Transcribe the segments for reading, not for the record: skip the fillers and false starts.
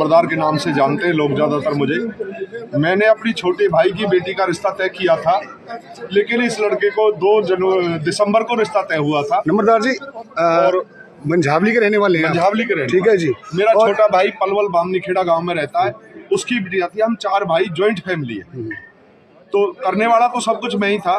सरदार के नाम से जानते हैं लोग ज़्यादातर मुझे। मैंने अपनी छोटे भाई की बेटी का रिश्ता तय किया था, लेकिन इस लड़के को 2 दिसंबर को रिश्ता तय हुआ था। नंबरदार जी और मंझावली के रहने वाले हैं? मंझावली के रहने। ठीक है जी। मेरा छोटा भाई पलवल बामनी खेड़ा गांव में रहता है, उसकी बिटिया थी। हम 4 भाई ज्वाइंट फैमिली है, तो करने वाला तो सब कुछ मैं ही था।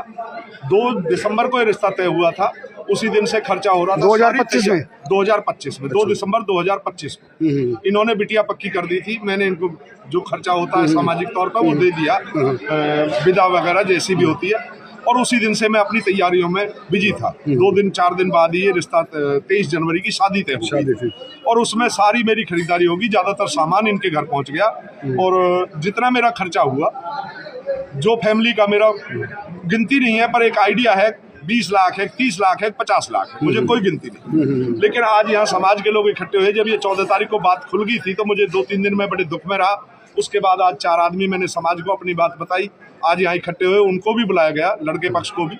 2 दिसंबर को ये रिश्ता तय हुआ था, उसी दिन से खर्चा हो रहा था। 2025 में 2025 में 2 दिसंबर 2025 में इन्होंने बिटिया पक्की कर दी थी। मैंने इनको जो खर्चा होता है सामाजिक तौर पर वो दे दिया, विदा वगैरह जैसी भी होती है, और उसी दिन से मैं अपनी तैयारियों में बिजी था। 4 दिन बाद ही ये रिश्ता 23 जनवरी की शादी तय हुई, और उसमें सारी मेरी खरीदारी होगी। ज़्यादातर सामान इनके घर पहुंच गया, और जितना मेरा खर्चा हुआ, जो फैमिली का मेरा गिनती नहीं है, पर एक आइडिया है, 20 लाख है, 30 लाख है, 50 लाख है, मुझे कोई गिनती नहीं। लेकिन आज यहाँ समाज के लोग इकट्ठे हुए। जब ये 14 तारीख को बात खुल गई थी तो मुझे 2-3 दिन में बड़े दुख में रहा। उसके बाद आज 4 आदमी मैंने समाज को अपनी बात बताई, आज यहाँ इकट्ठे हुए, उनको भी बुलाया गया, लड़के पक्ष को भी,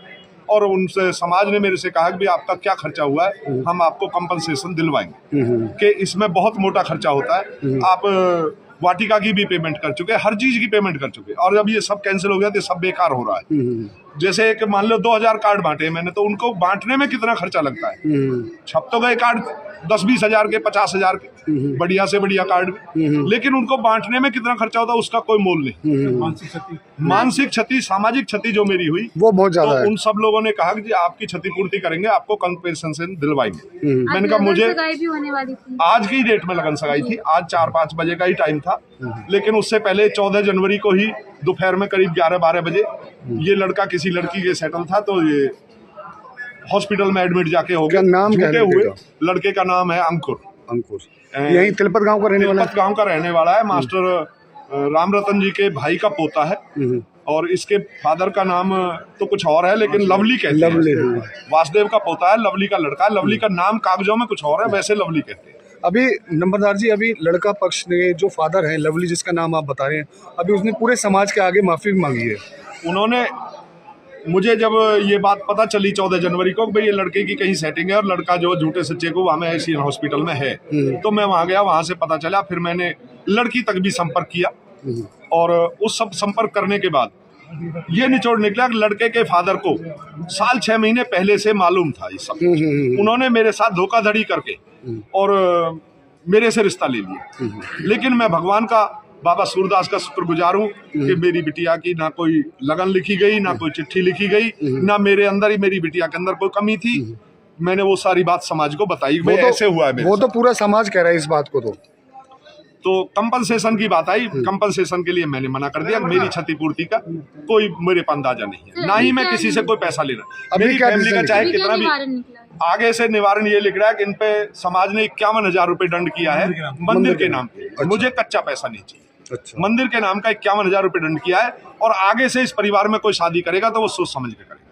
और उनसे समाज ने मेरे से कहा कि आपका क्या खर्चा हुआ है, हम आपको कंपनसेशन दिलवाएंगे, कि इसमें बहुत मोटा खर्चा होता है। आप वाटिका की भी पेमेंट कर चुके, हर चीज की पेमेंट कर चुके, और जब ये सब कैंसिल हो गया तो सब बेकार हो रहा है। जैसे एक मान लो 2000 कार्ड बांटे मैंने, तो उनको बांटने में कितना खर्चा लगता है। छप तो गए कार्ड 10-20 हजार के, 50 हजार के, बढ़िया से बढ़िया कार्ड, लेकिन उनको बांटने में कितना खर्चा होता है उसका कोई मोल नहीं। मानसिक क्षति, सामाजिक क्षति जो मेरी हुई वो बहुत ज्यादा है। उन सब लोगों ने कहा कि आपकी क्षतिपूर्ति करेंगे, आपको कंपनसेशन दिलवाएंगे। मैंने कहा मुझे होने वाली थी, आज की डेट में लगन सगाई थी, आज 4-5 बजे का ही टाइम था, लेकिन उससे पहले 14 जनवरी को ही दोपहर में करीब 11-12 बजे ये लड़का किसी लड़की के सेटल था, तो ये हॉस्पिटल में एडमिट जाके हो गया। नाम क्या हुए लड़के का नाम है अंकुर। यही तिलपत गांव का रहने वाला है? तिलपत गांव का रहने वाला है। मास्टर राम रतन जी के भाई का पोता है, और इसके फादर का नाम तो कुछ और है, लेकिन लवली कहते हैं। वासुदेव का पोता है, लवली का लड़का है। लवली का नाम कागजों में कुछ और है, वैसे लवली कहते हैं। अभी नंबरदार जी, अभी लड़का पक्ष ने, जो फादर है लवली जिसका नाम आप बता रहे हैं, अभी उसने पूरे समाज के आगे माफी भी मांगी है। उन्होंने मुझे, जब ये बात पता चली 14 जनवरी को भाई ये लड़के की कहीं सेटिंग है और लड़का जो झूठे सच्चे को वहाँ में ऐसी हॉस्पिटल में है, तो मैं वहाँ गया, वहाँ से पता चला। फिर मैंने लड़की तक भी संपर्क किया, और उस सब संपर्क करने के बाद ये निचोड़ निकला कि लड़के के फादर को 6 महीने पहले से मालूम था ये सब। उन्होंने मेरे साथ धोखाधड़ी करके और मेरे से रिश्ता ले लिया। लेकिन मैं भगवान का, बाबा सूरदास का शुक्रगुजार हूँ कि मेरी बिटिया की ना कोई लगन लिखी गई, ना कोई चिट्ठी लिखी गई, ना मेरे अंदर ही, मेरी बिटिया के अंदर कोई कमी थी। मैंने वो सारी बात समाज को बताई, वो ऐसे हुआ है। वो तो पूरा समाज कह रहा है इस बात को। तो कंपनसेशन की बात आई, कंपनसेशन के लिए मैंने मना कर दिया। मेरी क्षतिपूर्ति का कोई मेरे पर अंदाजा नहीं है, ना ही मैं किसी से कोई पैसा लेना। मेरी फैमिली का चाहे कितना भी आगे से निवारण ये लिख रहा है कि इन पे समाज ने 51,000 रुपए दंड किया है मंदिर के नाम पे। मुझे कच्चा पैसा नहीं चाहिए। मंदिर के नाम का 51,000 रुपए दंड किया है, और आगे से इस परिवार में कोई शादी करेगा तो वो सोच समझ के करेगा।